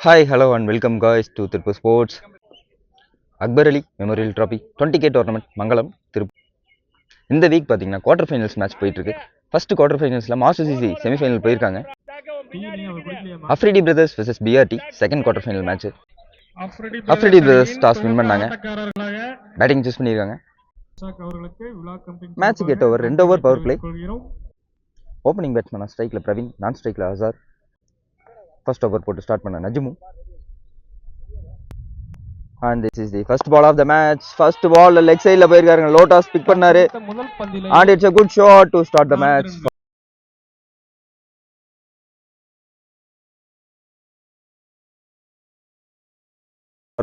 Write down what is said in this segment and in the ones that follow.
Hi, hello, and welcome guys to Tirupur Sports Akbar Ali Memorial Trophy 20K tournament Mangalam Tirupur. இந்த week பார்த்தீங்கன்னா quarter finals match போயிட்டு இருக்கு. First quarter ஃபைனல்ஸ்ல master CC semifinal போயிருக்காங்க. Afridi brothers versus PRT second quarter final match. Afridi brothers toss win பண்ணாங்க. Batting choose பண்ணியிருக்காங்க. Match கேட் over 2 over power play. Opening பேட்ஸ்மேனா ஸ்ட்ரைக்ல பிரவீன், நான் ஸ்ட்ரைக்ல அசார். ஃபர்ஸ்ட் ஓவர் போட்டு ஸ்டார்ட் பண்ண Najmu. And this is the first ball of the match. First ball leg side la poirukanga. Lotus pick pannaru. And it's a good shot to start the match.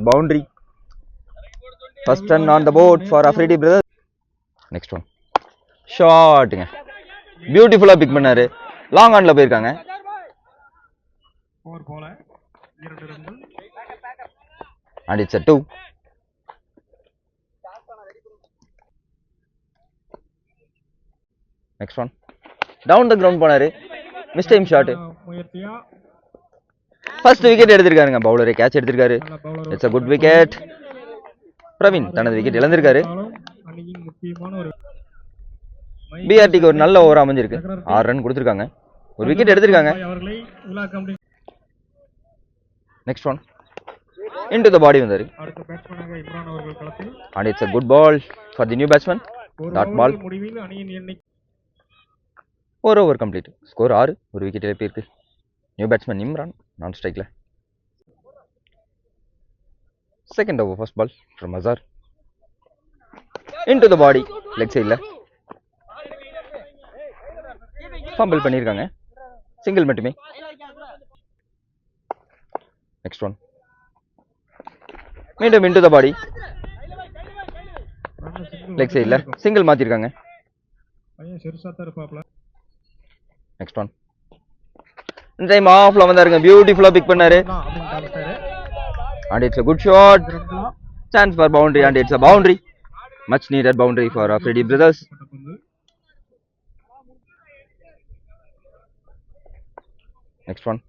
Boundary. First run on the board for Afridi brothers. Next one. Shot. Beautiful pick pannaru. Long on la poirukanga. And it's a 2. Next one. Down the ground போனாரு. Miss time shot. First wicket எடுத்திருக்காருங்க. பவுலரே catch எடுத்திருக்காரு. It's a good wicket. Praveen தனது wicket இழந்திருக்காரு. பிஆர்டிக்கு ஒரு நல்ல over அமைஞ்சிருக்கு. 6 run கொடுத்திருக்காங்க. ஒரு விக்கெட் எடுத்திருக்காங்க. Next one. Into the body வந்தாரு. And it's a good ball for the new batsman. Dot ball. 4 over complete. Score 6. ஒரு விக்கெட் இழப்பு இருக்கு. நியூ பேட்ஸ்மேன் இம்ரான் நான் ஸ்ட்ரைக்ல. Second over first ball from Azhar. Into the body. Leg sideல. Fumble பண்ணிருக்காங்க. Single மட்டுமே. Next one. மீண்டும் into the body. Leg சைடுல single மாத்திருக்காங்க. Next one. இந்த டைம் ஆஃப்ல வந்தாருங்க. பியூட்டிஃபுல்லா பிக் பண்ணாரு. And it's a good shot. Chance for boundary and it's a boundary. Much needed boundary for Afridi brothers. Next one.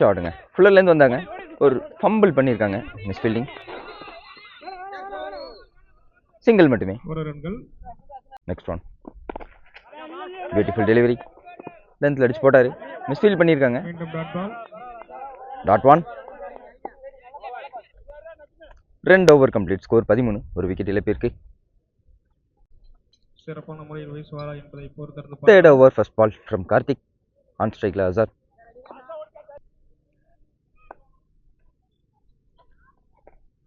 ஷாட்டுங்க. ஃபுல்லர்லேருந்து வந்தாங்க. ஒரு ஃபம்பிள் பண்ணியிருக்காங்க. Miss fielding. சிங்கிள் மட்டுமே. Next one. Beautiful delivery. லென்த்ல அடிச்சு போட்டாரு. மிஸ் ஃபீல்ட் பண்ணியிருக்காங்க. டாட் 1. 2 over complete. ஸ்கோர் 13. ஒரு விக்கெட் இழப்பிற்கு. Third over first ball from Karthik. On ஸ்ட்ரைக்ல Azhar.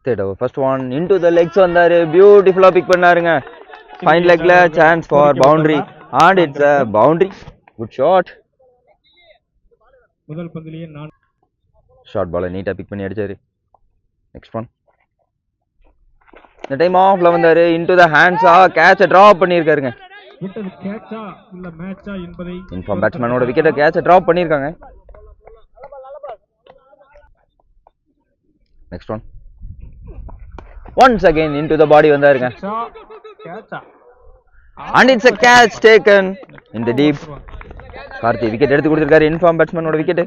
Third over first one into the legs வந்தாரு. பியூட்டிஃபுல்லா பிக் பண்ணாருங்க. ஃபைன் லெக்ல chance for boundary and it's a boundary. Good shot. முதல் பந்திலேயே short பாலை நீட்டா பிக் பண்ணி அடிச்சாரு. Next one. இந்த டைம் ஆஃப்ல வந்தாரு. into the hands கேட்ச டிராப் பண்ணிருக்காருங்க. விட்டது கேட்சா இல்ல மேட்சா என்பதை இன்ஃபார்ம் பேட்ஸ்மேனோட விக்கெட்ட கேட்ச டிராப் பண்ணிருக்காங்க. Next one. Once again into the body வந்தாருங்க. And it's a catch taken in the deep. Karthi wicket எடுத்து கொடுத்திருக்காரு. இன்ஃபார்ம் பேட்ஸ்மேனோட விக்கெட்.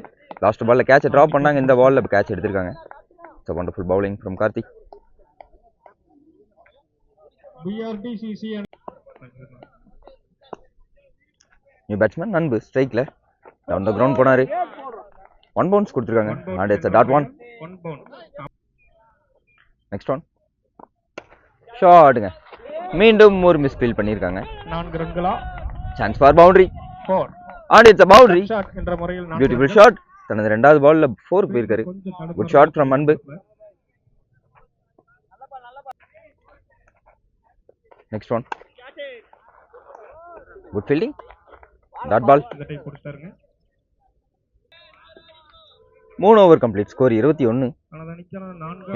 லாஸ்ட் பால்ல கேட்ச டிராப் பண்ணாங்க. இந்த பால்ல கேட்ச் எடுத்திருக்காங்க. It's a wonderful bowling from Karthi. New batsman நண்பு ஸ்ட்ரைக்ல டவுன் தி கிரவுண்ட் போனாரு. 1 பவுன்ஸ் கொடுத்திருக்காங்க. And it's a dot 1. Next one. ஷாட்டுங்க. மீண்டும் ஒரு மிஸ் ஃபீல்ட் பண்ணிருக்காங்க. 4 ரன்களா. Chance for boundary. 4. And it's a boundary. என்ற முறையில் பியூட்டிஃபுல் ஷாட். தனது இரண்டாவது பால்ல 4 போயிருக்காரு. Good shot from Anbu. Next one. Good fielding. Dot ball. 3 over complete. Score 21.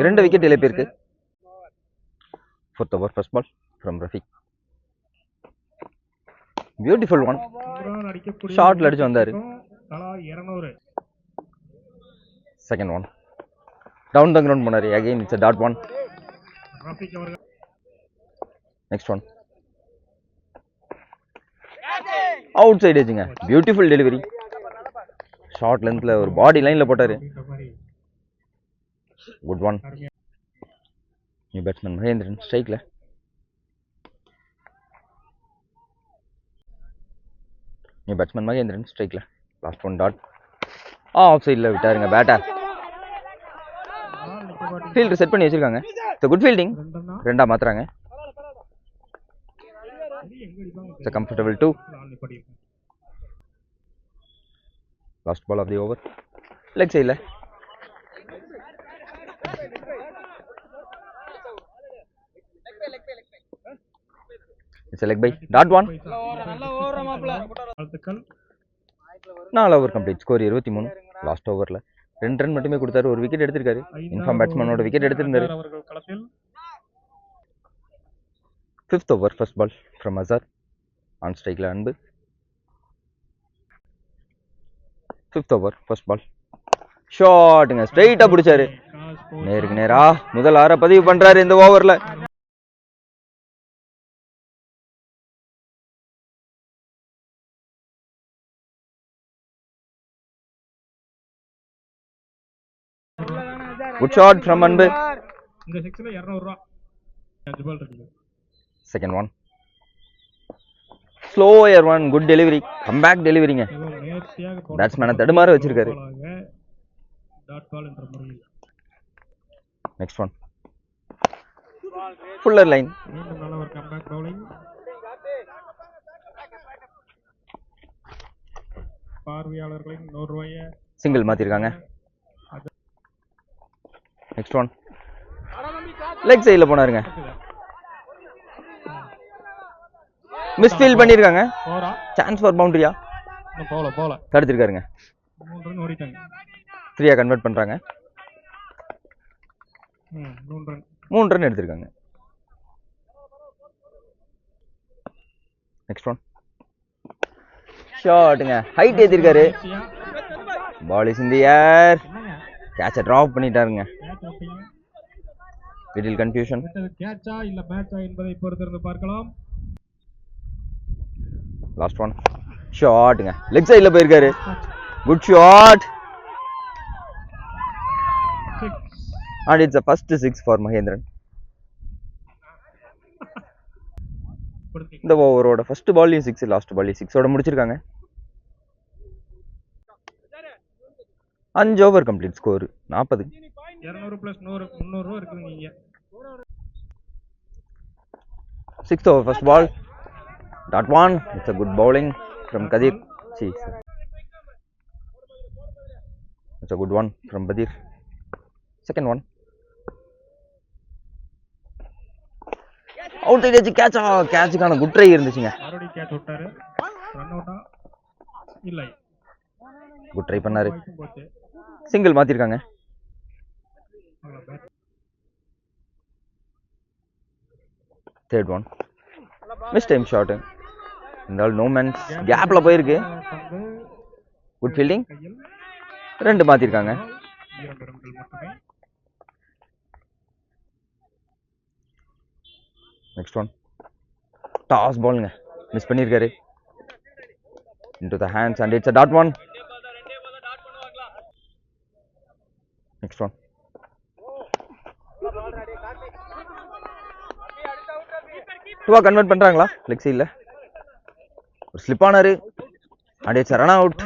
2 wicket இழப்பிற்கு. Fourth over first ball from Rafiq. Beautiful one. Short அடிச்சு வந்தாரு. Second one. Down the ground போனாரு. Again it's a dot 1. Next one. Outside edging. Beautiful delivery. Short லென்த்ல ஒரு body லைன்ல போட்டாரு. Good one. New batsman Mahendran ஸ்ட்ரைக்ல. New batsman Mahendran ஸ்ட்ரைக்ல. Last one dot. Off சைடில் விட்டாருங்க பேட்டா. ஃபீல்டர் செட் பண்ணி வச்சிருக்காங்க. Good fielding. ரெண்டா மாத்துறாங்க. It's a comfortable 2. Last ball of the over. Leg side. It's a leg by. Dot 1. 4 over complete. Score 23. Last over la 2 run மட்டுமே கொடுத்தாரு. ஒரு விக்கெட் எடுத்திருக்காரு. இன்ஃபார்ம் பேட்ஸ்மேனோட விக்கெட் எடுத்திருந்தாரு. 5th over first ball from Azhar. On strike la அன்பு. 5th over first ball. ஷாட்ங்க ஸ்ட்ரைட்டா பிடிச்சாரு. நேருக்கு நேரா முதல் 6 பதிவு பண்றாரு இந்த ஓவர்ல. குட் ஷாட் ஃப்ரம் அன்பு. இந்த 6ல 200 ரூபாய். Second one. Slower one. Good delivery. Comeback deliveryங்க. பேட்ஸ்மேனை தடுமாற வச்சிருக்காரு. Next one. Fuller line. பார்வையாளர்களின் 100 ரூபாயை சிங்கிள் மாத்திருக்காங்க. Next one. லெக் சைடுல போனாருங்க. மிஸ்ஃபீல் பண்ணிருக்காங்க. சான்ஸ் ஃபார் பவுண்டரியா? போல தடுத்திருக்காருங்க. 3 கன்வெர்ட் பண்றாங்க. 3 ரன் எடுத்திருக்காங்க. Next one. ஷாட்டுங்க ஹைட் ஏத்திருக்காரு. Ball is in the air. கேட்சை டிராப் பண்ணிட்டாருங்க. Little confusion. கேட்சா இல்ல மேட்சா என்பதை பொறுத்திருந்து பார்க்கலாம். Last one. ஷாட்டுங்க லெக் சைடுல போயிருக்காரு. Good shot. and it's the first 6 for Mahendran. இந்த ஓவரோட ஃபர்ஸ்ட் பால்லையும் 6, லாஸ்ட் பால்லையும் 6 ஓட முடிச்சிருக்காங்க. 5 ஓவர் கம்ப்ளீட். ஸ்கோர் 40. 200 + 100 300 ரூபாய் இருக்குங்க இங்க. 6th over first ball. Dot 1. It's a good bowling from Kadir. It's a good one from Badir. Second one. Out side edge catch. Catch கான good try இருந்துச்சுங்க. Already catch விட்டாரு. Run அவுட்டா இல்ல. Good try பண்ணாரு. Single மாத்திருக்காங்க. Third one. Miss time shot. இருந்தாலும் no man's கேப்ல போயிருக்கு. Good fielding. 2 மாத்திருக்காங்க. Next one. டாஸ் பால்ங்க மிஸ் பண்ணிருக்காரு. into the hands and it's a dot 1. Next one. டூவா கன்வெர்ட் பண்றாங்களா லெக் சைடுல? ஒரு ஸ்லிப் ஆனாரு. and it's a run out.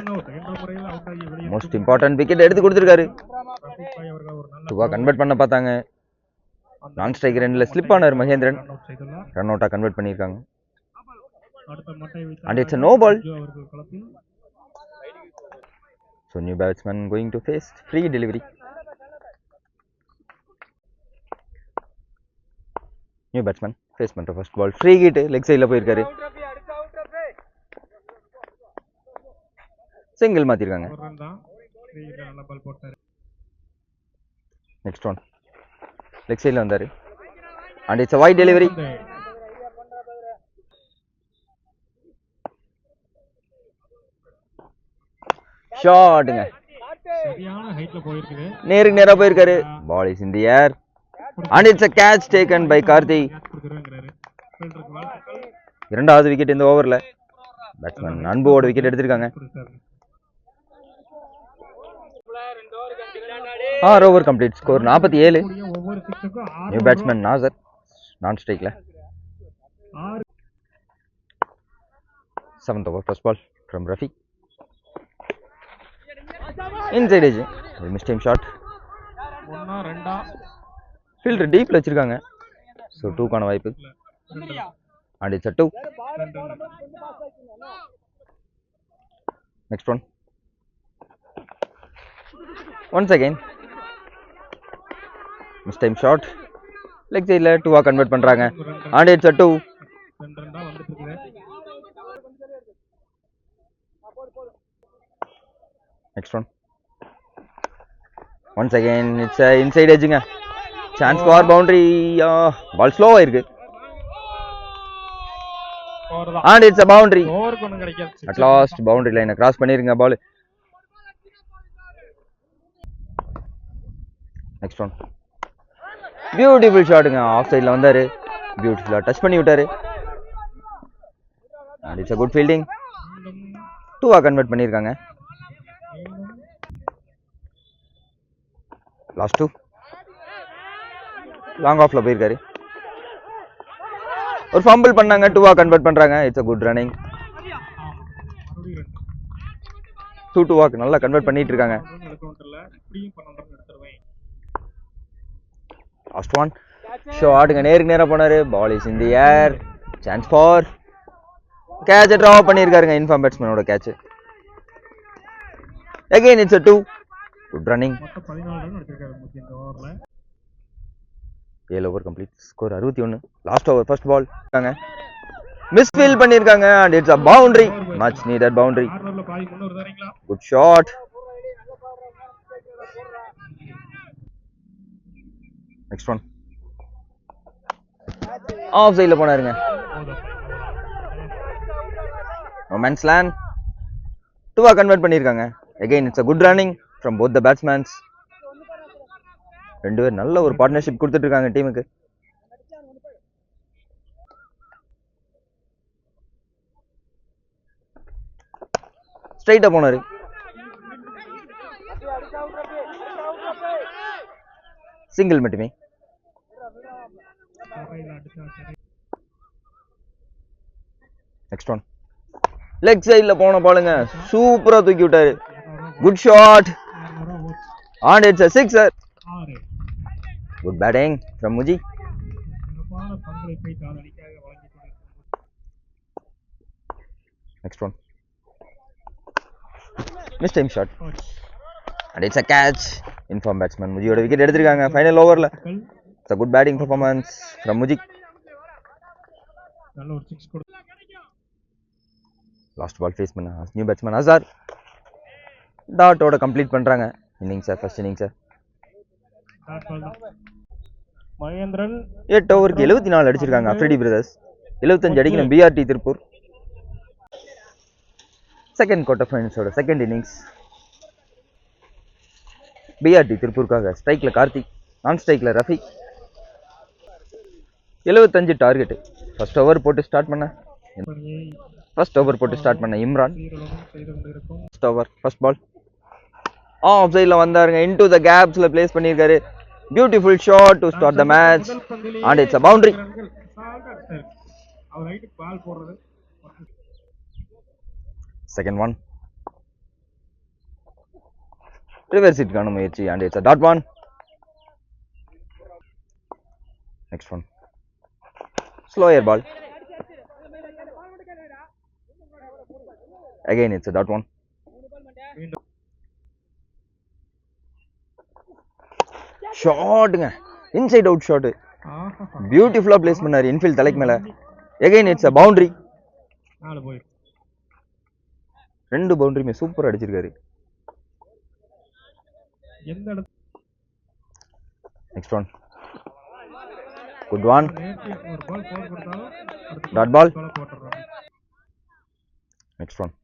most important wicket எடுத்து கொடுத்திருக்காரு. டூவா கன்வெர்ட் பண்ண பார்த்தாங்க. நான் ஸ்ட்ரைக்கர் எண்ட்ல ஸ்லிப் ஆனாரு மகேந்திரன். ரன் அவுட்டா கன்வெர்ட் பண்ணிருக்காங்க. and it's a no ball. so new batsman going to face free delivery. new batsman face பண்ற first ball free hit leg side ல போயிருக்காரு. சிங்கிள் மாத்திருக்காங்க. next one. leg side ல வந்தாரு. and it's a wide delivery. ஷாட்ங்க சரியான ஹைட்ல போயிருக்குது. நேருக்கு நேரா போயிருக்காரு. ball is in the air and it's a catch taken by Karthi. இரண்டாவது விக்கெட் இந்த ஓவர்ல. பேட்ஸ்மேன் அன்போட விக்கெட் எடுத்திருக்காங்க. ஆறு over complete. Score 47. New batsman Nasser non ஸ்ட்ரைக்ல. 7th over first ball from Rafi. Inside edge. Missed time shot. Fielder deep வச்சிருக்காங்க. So 2 கான வாய்ப்பு. And it's a 2. Next one. Once again. Missed time shot. Leg side 2 convert பண்றாங்க. And it's a 2. Next one. Once again it's a inside edge ங்க. Chance for boundary. Ball slow ஆயிருக்கு. And it's a boundary. At last boundary line cross பண்ணிருங்க ball. Next one. Beautiful shot ங்க. Off side ல வந்தாரு. Beautiful touch பண்ணி விட்டாரு. And it's a good fielding. 2 convert பண்ணிருக்காங்க. Last 2. Long off ல போயிருக்காரு. ஒரு ஃபம்பிள் பண்ணாங்க. 2 கன்வெர்ட் பண்றாங்க. It's a good running. 2 நல்லா கன்வெர்ட் பண்ணிட்டு இருக்காங்க. Last one. ஷாட்ங்க நேருக்கு நேரா போனாரு. Ball is in the air. Chance for catch drop பண்ணிருக்காருங்க. இன்ஃபார்ம் பேட்ஸ்மேனோட catch. Again it's a 2. Good running. 7 over complete. Score 61. Last over first ball. Miss field பண்ணிருக்காங்க. And it's a boundary. Much needed boundary. Good shot. Next one. Off side ல போனாருங்க. No man's land. 2 convert பண்ணிருக்காங்க. Again it's a good running from both the batsmen. ரெண்டு பேர் நல்ல ஒரு partnership கொடுத்துட்டு இருக்காங்க டீமுக்கு. ஸ்ட்ரைட்டா போனாரு. சிங்கிள் மட்டுமே. Next one. லெக் சைடுல போன பாலுங்க. சூப்பரா தூக்கி விட்டாரு. Good shot. And it's a sixer. Good batting from Muji. Next one. Missed time shot. And it's a catch. Inform batsman Muji oda wicket எடுத்துருக்காங்க final over ல. It's a good batting performance from Muji. நல்ல ஒரு 6 கொடு. Last ball face பண்ண new batsman Azhar. Dot ஓட complete பண்றாங்க innings first innings. Mahendran 8 ஓவருக்கு 74 அடிச்சிருக்காங்க அஃப்ரிடி பிரதர்ஸ். 75 அடிக்கணும் பிஆர்டி திருப்பூர். செகண்ட் குவார்ட்டர் ஃபைனல்ஸோட செகண்ட் இன்னிங்ஸ். பிஆர்டி திருப்பூருக்காக ஸ்ட்ரைக்ல கார்த்திக், நான் ஸ்ட்ரைக்ல ரஃபி. 75 டார்கெட். ஃபர்ஸ்ட் ஓவர் போட்டு ஸ்டார்ட் பண்ண Imran. First over first ball off சைடுல வந்தாருங்க. இன்டு தி கேப்ஸ்ல பிளேஸ் பண்ணிருக்காரு. Beautiful shot to start the match. And it's a boundary. அவர் ரைட்டுக்கு பால் போடுறது. Second one. ரிவர்ஸ் ஹிட் கான முயற்சி. And it's a dot one. Next one. Slower ball. Again it's a dot one. ஷாட்ங்க. Inside out shot. பியூட்டிஃபுல்லா place பண்ணாரு infield தலைக்கு மேல. Again it's a boundary. ரெண்டு பவுண்டரியுமே சூப்பரா அடிச்சிருக்காரு. Next one. Good one. Dot ball. Next one.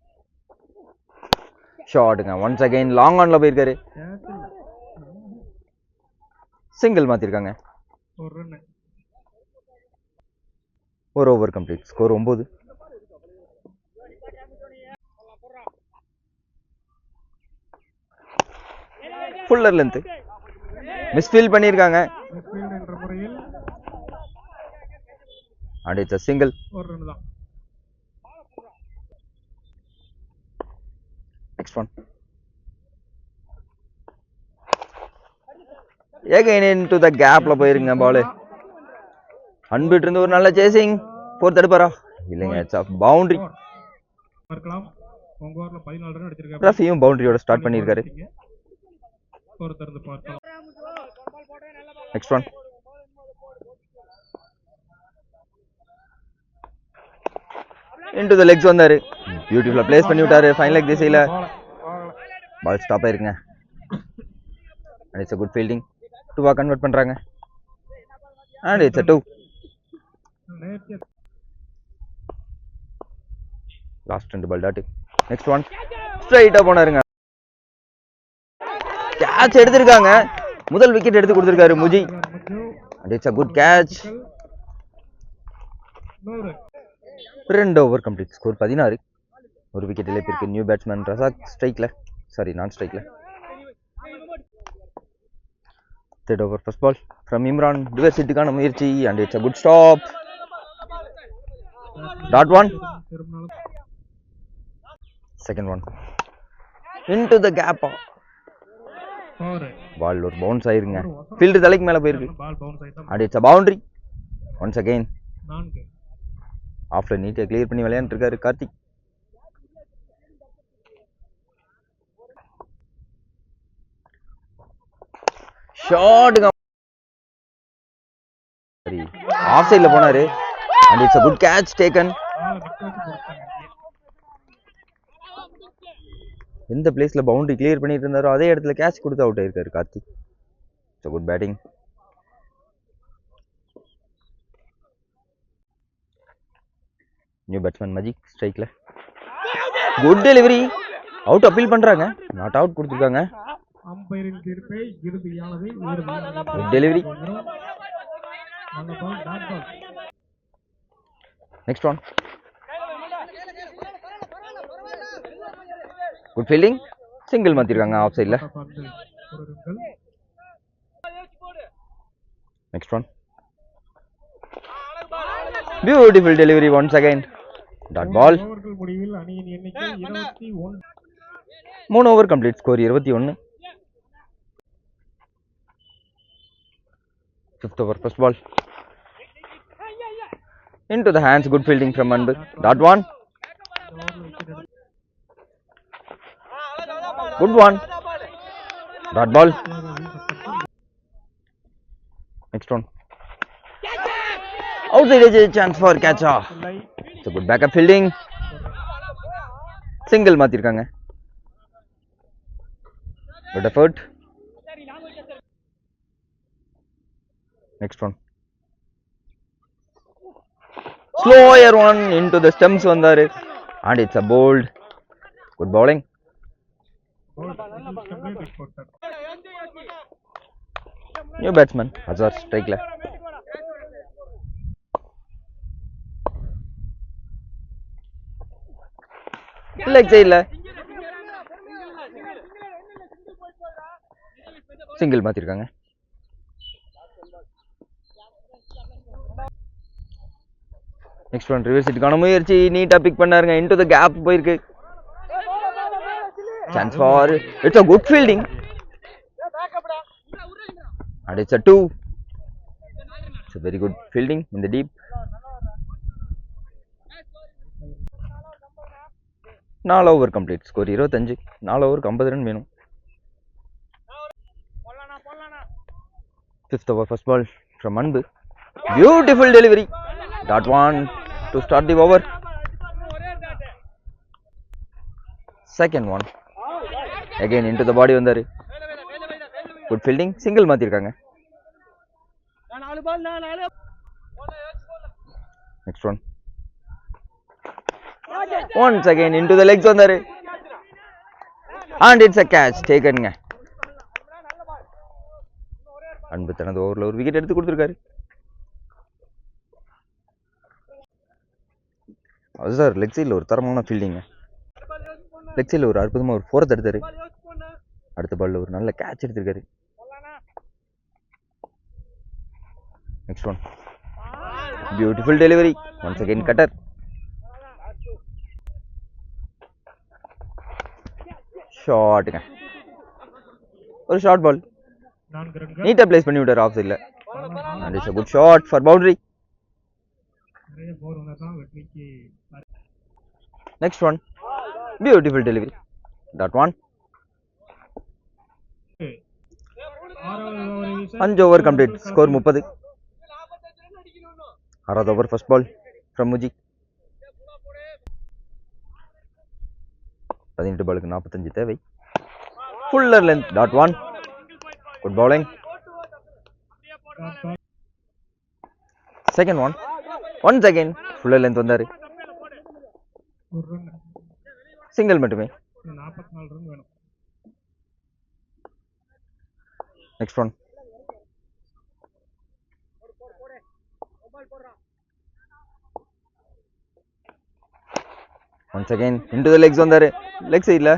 ஷாட்டுங்க. ஒன்ஸ் அகைன் லாங் ஆன்ல போயிருக்காரு. சிங்கிள் மாத்திருக்காங்க. ஒரு over complete. Score 9. Fuller length misfield பண்ணியிருக்காங்க. And it's single. Next one again into the gapல போயிருங்க பால். அன்பிட்டு இருந்து ஒரு நல்ல சேசிங். போர் தடுப்பாரா இல்லைங்க. It's off boundary. ரஃபியும் பவுண்டரியோட ஸ்டார்ட் பண்ணியிருக்காரு. Next one into the legs வந்தாரு. பியூட்டிஃபுல்லா பிளேஸ் பண்ணி விட்டாரு ஃபைன் லெக் திசையில. பால் ஸ்டாப் ஆயிருங்க. and it's a good fielding. 2 convert பண்றாங்க. and it's a 2. Last 2 ball dot. Next one ஸ்ட்ரைட்டா போனாருங்க. கேட்ச் எடுத்திருக்காங்க. முதல் விக்கெட் எடுத்து கொடுத்திருக்காரு Muji. and it's a good catch. 2 over complete. Score 16. ஒரு விக்கெட் இழப்பிற்கு நியூ பேட்ஸ்மேன் ரசாக் ஸ்ட்ரைக்ல, சாரி நான் ஸ்ட்ரைக்ல. third over first ball from Imran. Reverse ஹிட்டுக்கான முயற்சி and it's a good stop. dot one. second one into the gap. பால் ஒரு bounce ஆயிருங்க. Field தலைக்கு மேல போயிருக்கு. and it's a boundary once again. ஆஃப்ல நீட்டா கிளியர் பண்ணி விளையாண்டு இருக்காரு கார்த்திக். ஷாட் சரி ஆஃப் சைடுல போனாரு. and it's a good catch taken. எந்த பிளேஸ்ல பவுண்டரி கிளியர் பண்ணிட்டு இருந்தாரோ அதே இடத்துல கேட்ச் கொடுத்து அவுட் ஆயிருக்காரு Karthik. it's a good batting. New batsman மஜிக் ஸ்ட்ரைக்ல. Good delivery. அவுட் அப்பீல் பண்றாங்க. நாட் அவுட் கொடுத்துருக்காங்க. Good delivery. Next one good fielding. Single மாத்திருக்காங்க ஆஃப் சைட்ல. Next one beautiful delivery once again. Dot ball. 3 over complete. Score 21. fifth over first ball into the hands. Good fielding from Anbu. dot one. good one. dot ball. next one outside edge, chance for catch off. it's a good backup fielding. single மாத்திருக்காங்க. good effort. next one slower one into the stumps வந்தாரு and it's a bold. good bowling. new batsman Azhar strike la. leg side la single மாத்திருக்காங்க. Next one reverse ஹிட்டுக்கான முயற்சி. நீட்டா pick பண்ணாருங்க. Into the gap போயிருக்கு. Chance for. It's a good fielding and it's a 2. it's a very good fielding in the deep. 4 over complete. Score 25. 4 ஓவருக்கு 50 run வேணும். 5th over first ball from Anbu. Beautiful delivery. dot one to start the over. second one again into the body வந்தாரு. good fielding. single மாத்திருக்காங்க. next one once again into the legs வந்தாரு and it's a catch taken. அன்பு தனது ஓவரில் ஒரு wicket எடுத்து கொடுத்துருக்காரு. Sir leg சைடில் ஒரு தரமான ஃபீல்டிங்க. லெக் சைடில் ஒரு அற்புதமாக ஒரு 4th எடுத்தாரு. அடுத்த பால்ல ஒரு நல்ல கேட்ச் எடுத்திருக்காரு. Next one beautiful delivery. Once again cutter. ஷாட்டுங்க, ஒரு ஷார்ட் பால் நீட்டா பிளேஸ் பண்ணி விட்டார் ஆஃப் சைட்ல. And it's a good shot for boundary. Next one beautiful delivery. That one 5 over complete, score 30. ஆறாவது over first ball from Muji. 18 பாலுக்கு 45 தேவை. Fuller length. Dot one. Good bowling. Second one. Once again fuller length வந்தாரு. Single மட்டுமே. Next one. Once again into the legs வந்தாரு. Leg சைடுல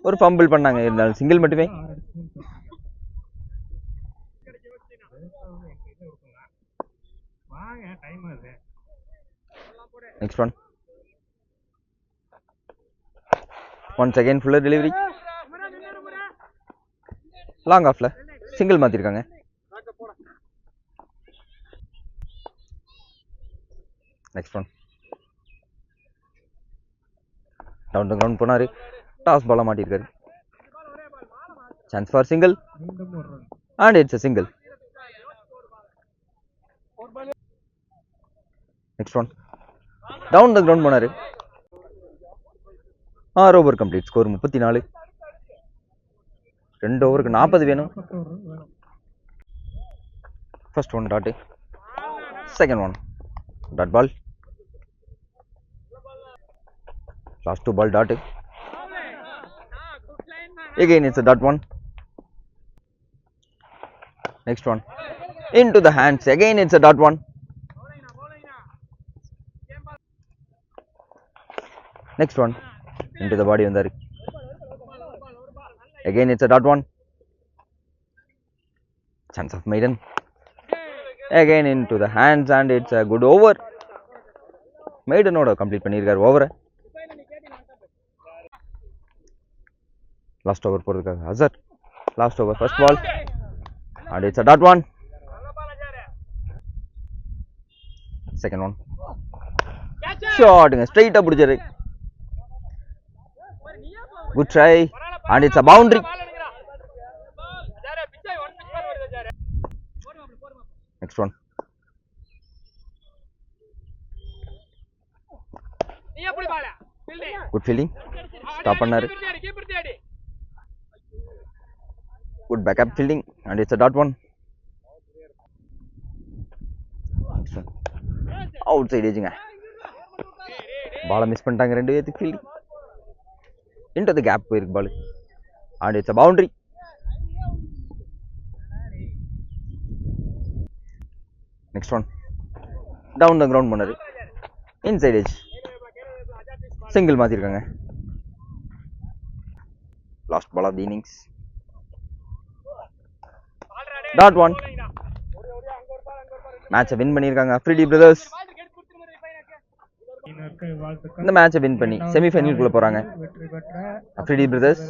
ஒரு fumble பண்ணாங்க, இருந்தாலும் சிங்கிள் மட்டுமே. Next one. Once again fuller delivery. Long ஆஃப்ல சிங்கிள் மாத்திருக்காங்க. Next one. Down to ground போனாரு. டாஸ் பாலா மாட்டிருக்காரு. Chance for single and it's a single. Next one. Down to ground போனாரு. 6 ஓவர் கம்ப்ளீட், ஸ்கோர் 34. 2 ஓவருக்கு 40 வேணும். First one dot, second one dot ball, last 2 ball dot. Again it's a dot one. Next one into the hands. Again it's a dot one. Next one into the body vandari. Again it's a dot one. Chance of maiden. Again into the hands and it's a good over. Maiden oda complete பண்ணிருக்கார் over. Last over போறதுக்காக ஹசர். Last over first ball and it's a dot one. Second one. ஷாட்டுங்க, ஸ்ட்ரைட்டா பிடிச்சாரு. Good try and it's a boundary. Next one. Good fielding, stop பண்ணாரு. Good backup fielding and it's a dot one. Outside edging. Ball miss பண்ணிட்டாங்க ரெண்டு பேருக்கு. Fielding into the gap போயிருக்கு பால் and it's a boundary. Next one. Down the ground பண்ணாரு. Inside edge. சிங்கிள் மாத்திருக்காங்க. Last ball of the innings. Dot one. மேட்சை win பண்ணியிருக்காங்க Afridi brothers. இந்த மேட்சை வின் பண்ணி செமிஃபைனலுக்குள்ள போறாங்க அஃப்ரிடி பிரதர்ஸ்.